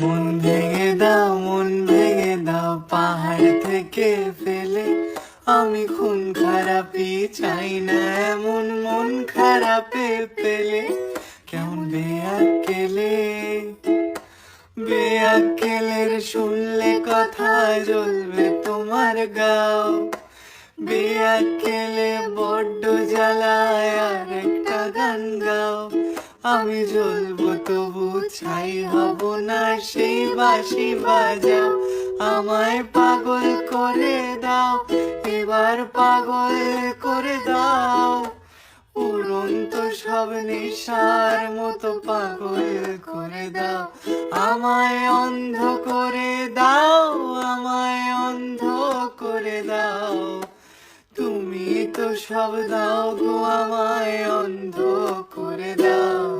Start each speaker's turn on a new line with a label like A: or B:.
A: মন ভেঙে দাও, মন ভেঙে দাও, পাহাড় থেকে ফেলে। আমি খুন খারাপি চাই না, এমন মন খারাপে পেলে কেমন বেয়াক্কেলে। বেয়াক্কেলের শুনলে কথা জ্বলবে তোমার গাও। বেয়াক্কেলে বড্ড জ্বালায়, আর একটা গান গাও। আমি জ্বলবো তবু ছাই হব না, সেই বাঁশি বাজাও। আমায় পাগল করে দাও, এবার পাগল করে দাও। উড়ন্ত সব নেশার মতো পাগল করে দাও। আমায় অন্ধ করে দাও, আমায় অন্ধ করে দাও। তুমি তো সব দাও গো, আমায় অন্ধ করে দাও।